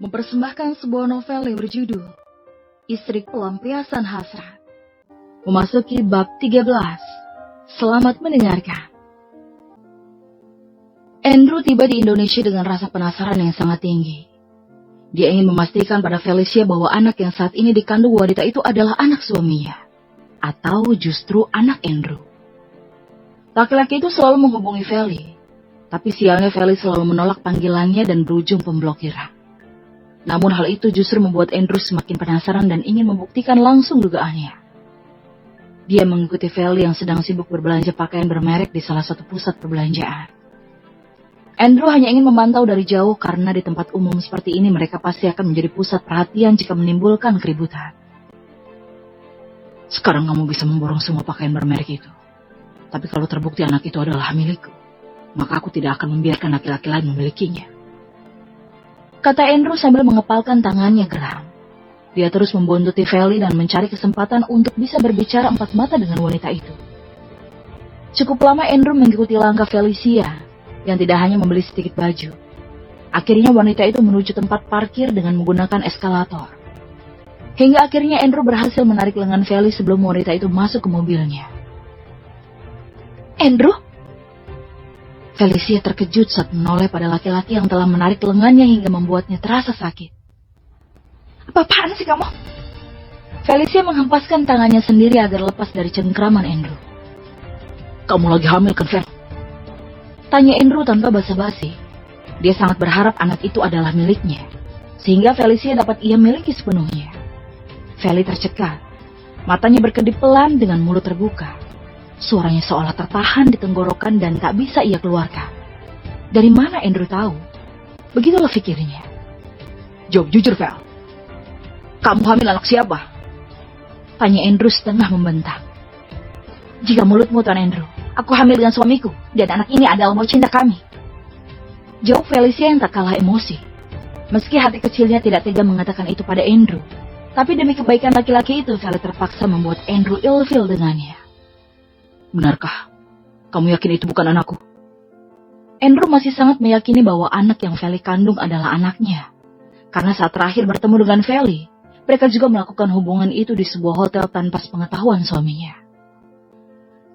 mempersembahkan sebuah novel yang berjudul Istri Pelampiasan Hasrat. Memasuki bab 13. Selamat mendengarkan. Andrew tiba di Indonesia dengan rasa penasaran yang sangat tinggi. Dia ingin memastikan pada Felicia bahwa anak yang saat ini dikandung wanita itu adalah anak suaminya, atau justru anak Andrew. Laki-laki itu selalu menghubungi Feli, tapi sialnya Feli selalu menolak panggilannya dan berujung pemblokiran. Namun hal itu justru membuat Andrew semakin penasaran dan ingin membuktikan langsung dugaannya. Dia mengikuti Feli yang sedang sibuk berbelanja pakaian bermerek di salah satu pusat perbelanjaan. Andrew hanya ingin memantau dari jauh karena di tempat umum seperti ini mereka pasti akan menjadi pusat perhatian jika menimbulkan keributan. Sekarang kamu bisa memborong semua pakaian bermerek itu. Tapi kalau terbukti anak itu adalah milikku, maka aku tidak akan membiarkan laki-laki lain memilikinya. Kata Andrew sambil mengepalkan tangannya geram. Dia terus membuntuti Feli dan mencari kesempatan untuk bisa berbicara empat mata dengan wanita itu. Cukup lama Andrew mengikuti langkah Felicia, yang tidak hanya membeli sedikit baju. Akhirnya wanita itu menuju tempat parkir dengan menggunakan eskalator. Hingga akhirnya Andrew berhasil menarik lengan Feli sebelum wanita itu masuk ke mobilnya. Andrew? Felicia terkejut saat menoleh pada laki-laki yang telah menarik lengannya hingga membuatnya terasa sakit. Apa-apaan sih kamu? Felicia menghempaskan tangannya sendiri agar lepas dari cengkraman Andrew. Kamu lagi hamil kan, Fel? Tanya Andrew tanpa basa-basi. Dia sangat berharap anak itu adalah miliknya, sehingga Felicia dapat ia miliki sepenuhnya. Feli tercekat. Matanya berkedip pelan dengan mulut terbuka. Suaranya seolah tertahan di tenggorokan dan tak bisa ia keluarkan. Dari mana Andrew tahu? Begitulah pikirnya. Jawab jujur, Vel. Kamu hamil anak siapa? Tanya Andrew setengah membentak. Jika mulutmu, Tuan Andrew, aku hamil dengan suamiku, dan anak ini adalah mau cinta kami. Jawab Felicia yang tak kalah emosi. Meski hati kecilnya tidak tega mengatakan itu pada Andrew, tapi demi kebaikan laki-laki itu, Feli terpaksa membuat Andrew ilfil dengannya. Benarkah? Kamu yakin itu bukan anakku? Andrew masih sangat meyakini bahwa anak yang Feli kandung adalah anaknya. Karena saat terakhir bertemu dengan Feli, mereka juga melakukan hubungan itu di sebuah hotel tanpa sepengetahuan suaminya.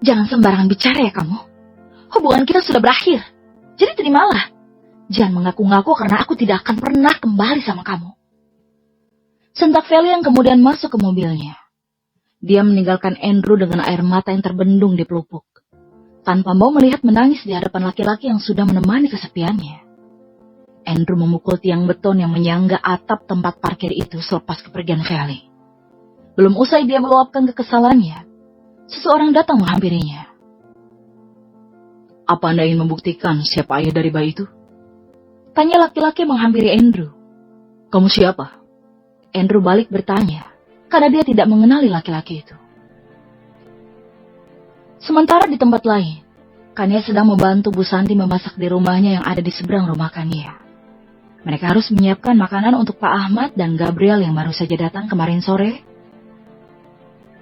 Jangan sembarangan bicara ya kamu. Hubungan kita sudah berakhir. Jadi terimalah. Jangan mengaku-ngaku karena aku tidak akan pernah kembali sama kamu. Sentak Feli yang kemudian masuk ke mobilnya. Dia meninggalkan Andrew dengan air mata yang terbendung di pelupuk, tanpa mau melihat menangis di hadapan laki-laki yang sudah menemani kesepiannya. Andrew memukul tiang beton yang menyangga atap tempat parkir itu selepas kepergian Feli. Belum usai dia meluapkan kekesalannya, seseorang datang menghampirinya. Apa Anda ingin membuktikan siapa ayah dari bayi itu? Tanya laki-laki menghampiri Andrew. Kamu siapa? Andrew balik bertanya, karena dia tidak mengenali laki-laki itu. Sementara di tempat lain, Kania sedang membantu Bu Santi memasak di rumahnya yang ada di seberang rumah Kania. Mereka harus menyiapkan makanan untuk Pak Ahmad dan Gabriel yang baru saja datang kemarin sore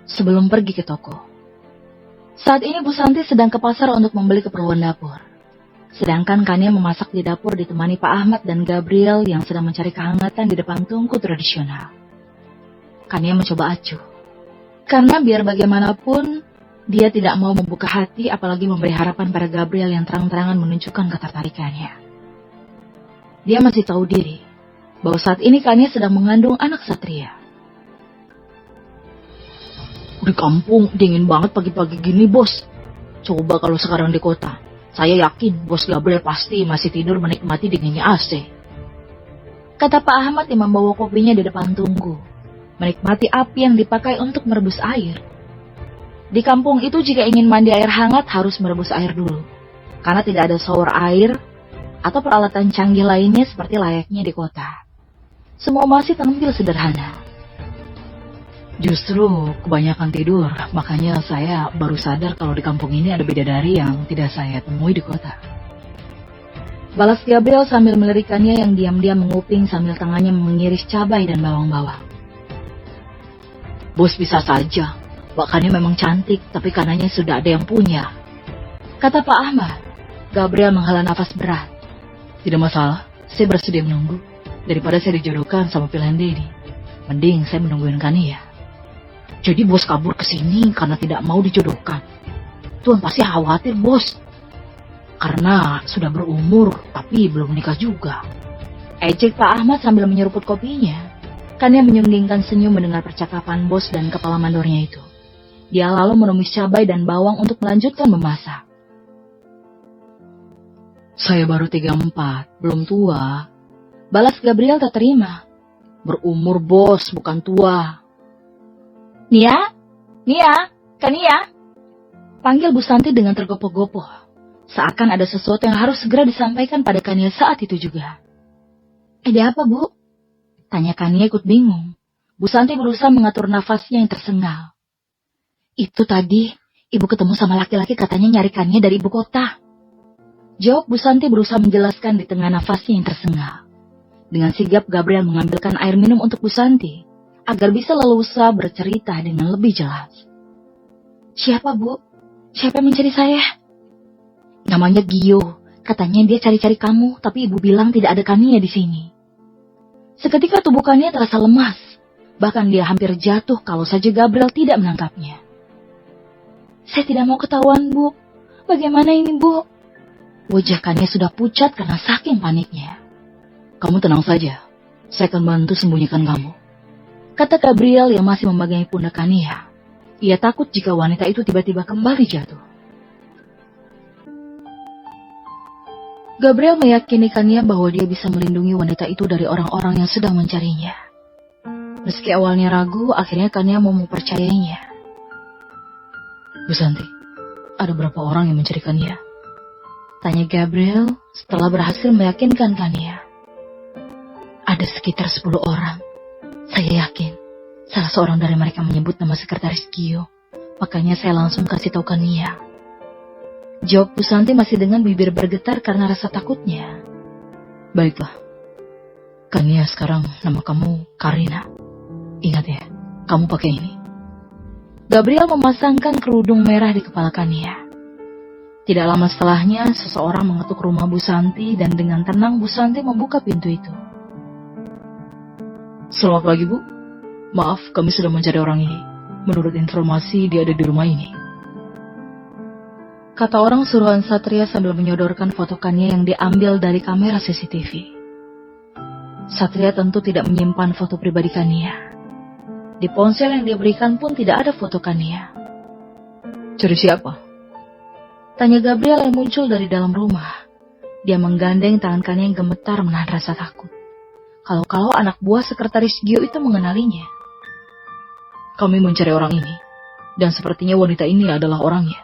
sebelum pergi ke toko. Saat ini Bu Santi sedang ke pasar untuk membeli keperluan dapur. Sedangkan Kania memasak di dapur ditemani Pak Ahmad dan Gabriel yang sedang mencari kehangatan di depan tungku tradisional. Kania mencoba acuh. Karena biar bagaimanapun, dia tidak mau membuka hati apalagi memberi harapan pada Gabriel yang terang-terangan menunjukkan ketertarikannya. Dia masih tahu diri bahwa saat ini Kania sedang mengandung anak satria. Di kampung dingin banget pagi-pagi gini, Bos. Coba kalau sekarang di kota, saya yakin Bos Gabriel pasti masih tidur menikmati dinginnya AC. Kata Pak Ahmad yang membawa kopinya di depan tungku, menikmati api yang dipakai untuk merebus air. Di kampung itu jika ingin mandi air hangat harus merebus air dulu, karena tidak ada shower air atau peralatan canggih lainnya seperti layaknya di kota. Semua masih tampil sederhana. Justru kebanyakan tidur, makanya saya baru sadar kalau di kampung ini ada bidadari yang tidak saya temui di kota. Balas Gabriel sambil melirikannya yang diam-diam menguping sambil tangannya mengiris cabai dan bawang-bawang. Bos bisa saja, Mbak memang cantik, tapi kanannya sudah ada yang punya. Kata Pak Ahmad. Gabriel menghela nafas berat. Tidak masalah, saya bersedia menunggu. Daripada saya dijodohkan sama pilihan Dedi, mending saya menungguin Kania. Jadi bos kabur ke sini karena tidak mau dijodohkan. Tuan pasti khawatir, bos. Karena sudah berumur, tapi belum menikah juga. Ejek Pak Ahmad sambil menyeruput kopinya. Kania menyunggingkan senyum mendengar percakapan bos dan kepala mandornya itu. Dia lalu menumis cabai dan bawang untuk melanjutkan memasak. Saya baru 34, belum tua. Balas Gabriel tak terima. Berumur bos, bukan tua. Nia? Kania? Panggil Bu Santi dengan tergopoh-gopoh. Seakan ada sesuatu yang harus segera disampaikan pada Kania saat itu juga. Ada apa, Bu? Tanya Kania ikut bingung. Bu Santi berusaha mengatur nafasnya yang tersengal. Itu tadi, Ibu ketemu sama laki-laki katanya nyari Kania dari ibu kota. Jawab Bu Santi berusaha menjelaskan di tengah nafasnya yang tersengal. Dengan sigap Gabriel mengambilkan air minum untuk Bu Santi, agar bisa leluasa bercerita dengan lebih jelas. Siapa, Bu? Siapa yang mencari saya? Namanya Gio. Katanya dia cari-cari kamu, tapi Ibu bilang tidak ada Kania di sini. Seketika tubuh Kania terasa lemas. Bahkan dia hampir jatuh kalau saja Gabriel tidak menangkapnya. Saya tidak mau ketahuan, Bu. Bagaimana ini, Bu? Wajah Kania sudah pucat karena saking paniknya. Kamu tenang saja. Saya akan bantu sembunyikan kamu, kata Gabriel yang masih memegangi pundak Kania. Ia takut jika wanita itu tiba-tiba kembali jatuh. Gabriel meyakini Kania bahwa dia bisa melindungi wanita itu dari orang-orang yang sedang mencarinya. Meski awalnya ragu, akhirnya Kania mau mempercayainya. Bu Santi, ada berapa orang yang mencari Kania? Tanya Gabriel setelah berhasil meyakinkan Kania. Ada sekitar 10 orang. Saya yakin salah seorang dari mereka menyebut nama sekretaris Gio. Makanya saya langsung kasih tahu Kania. Jawab Bu Santi masih dengan bibir bergetar karena rasa takutnya. Baiklah. Kania, sekarang nama kamu Karina. Ingat ya, kamu pakai ini. Gabriel memasangkan kerudung merah di kepala Kania. Tidak lama setelahnya, seseorang mengetuk rumah Bu Santi dan dengan tenang Bu Santi membuka pintu itu. Selamat pagi, Bu. Maaf, kami sudah mencari orang ini. Menurut informasi, dia ada di rumah ini. Kata orang suruhan Satria sambil menyodorkan foto Kania yang diambil dari kamera CCTV. Satria tentu tidak menyimpan foto pribadi Kania. Di ponsel yang diberikan pun tidak ada foto Kania. Cari siapa? Tanya Gabriel yang muncul dari dalam rumah. Dia menggandeng tangan Kania yang gemetar menahan rasa takut. Kalau anak buah sekretaris Gio itu mengenalinya. Kami mencari orang ini, dan sepertinya wanita ini adalah orangnya.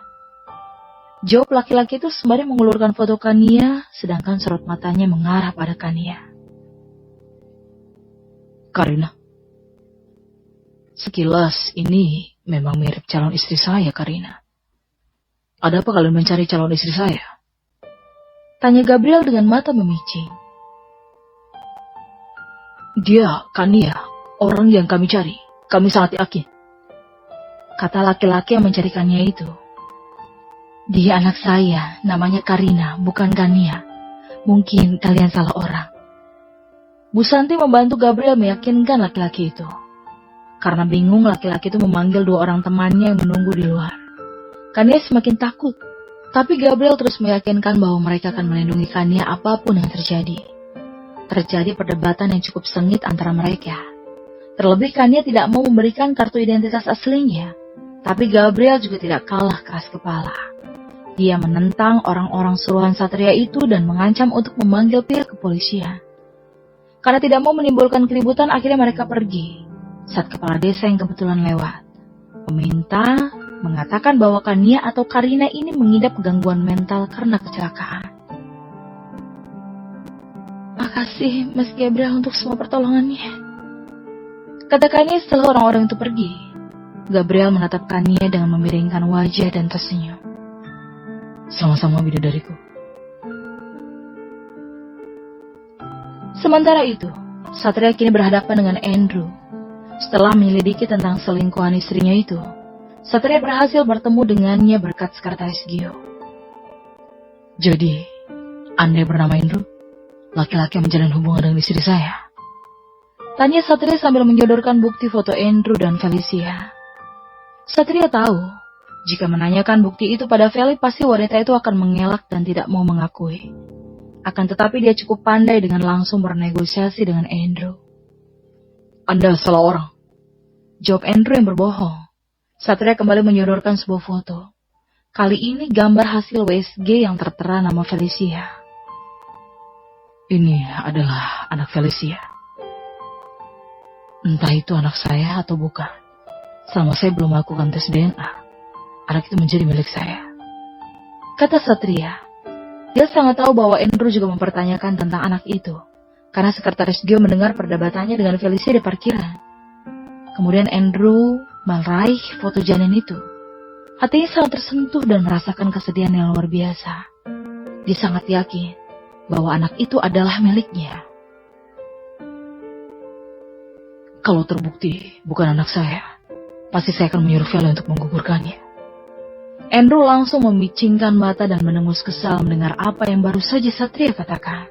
Jawab laki-laki itu sembari mengulurkan foto Kania, sedangkan sorot matanya mengarah pada Kania. Karina. Sekilas ini memang mirip calon istri saya, Karina. Ada apa kalian mencari calon istri saya? Tanya Gabriel dengan mata memicing. Dia, Kania, orang yang kami cari. Kami sangat yakin. Kata laki-laki yang mencari Kania itu. Dia anak saya, namanya Karina, bukan Kania. Mungkin kalian salah orang. Bu Santi membantu Gabriel meyakinkan laki-laki itu. Karena bingung, laki-laki itu memanggil 2 orang temannya yang menunggu di luar. Kania semakin takut. Tapi Gabriel terus meyakinkan bahwa mereka akan melindungi Kania apapun yang terjadi. Terjadi perdebatan yang cukup sengit antara mereka. Terlebih Kania tidak mau memberikan kartu identitas aslinya. Tapi Gabriel juga tidak kalah keras kepala. Dia menentang orang-orang suruhan Satria itu dan mengancam untuk memanggil pihak kepolisian. Karena tidak mau menimbulkan keributan, akhirnya mereka pergi. Saat kepala desa yang kebetulan lewat, meminta mengatakan bahwa Kania atau Karina ini mengidap gangguan mental karena kecelakaan. Makasih Mas Gabriel untuk semua pertolongannya, kata Kania setelah orang-orang itu pergi. Gabriel menatap Kania dengan memiringkan wajah dan tersenyum. Sama-sama bidadariku. Sementara itu, Satria kini berhadapan dengan Andrew. Setelah menyelidiki tentang selingkuhan istrinya itu, Satria berhasil bertemu dengannya berkat sekretaris Gio. Jadi, Anda bernama Andrew? Laki-laki yang menjalin hubungan dengan istri saya? Tanya Satria sambil menyodorkan bukti foto Andrew dan Felicia. Satria tahu, jika menanyakan bukti itu pada Feli, pasti wanita itu akan mengelak dan tidak mau mengakui. Akan tetapi dia cukup pandai dengan langsung bernegosiasi dengan Andrew. Anda salah orang, jawab Andrew yang berbohong. Satria kembali menyodorkan sebuah foto. Kali ini gambar hasil WSG yang tertera nama Felicia. Ini adalah anak Felicia. Entah itu anak saya atau bukan. Selama saya belum melakukan tes DNA, anak itu menjadi milik saya, kata Satria. Dia sangat tahu bahwa Andrew juga mempertanyakan tentang anak itu, karena sekretaris Gio mendengar perdebatannya dengan Felicia di parkiran. Kemudian Andrew meraih foto janin itu. Hatinya sangat tersentuh dan merasakan kesedihan yang luar biasa. Dia sangat yakin bahwa anak itu adalah miliknya. Kalau terbukti bukan anak saya, pasti saya akan menyuruh Vela untuk menggugurkannya. Andrew langsung membicingkan mata dan menengus kesal mendengar apa yang baru saja Satria katakan.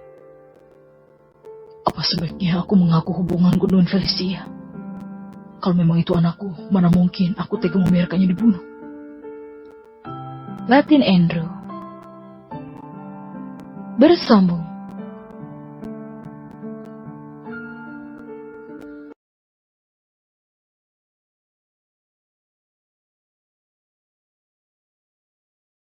Apa sebaiknya aku mengaku hubunganku dengan Felicia? Kalau memang itu anakku, mana mungkin aku tega membiarkannya dibunuh? Batin Andrew. Bersambung.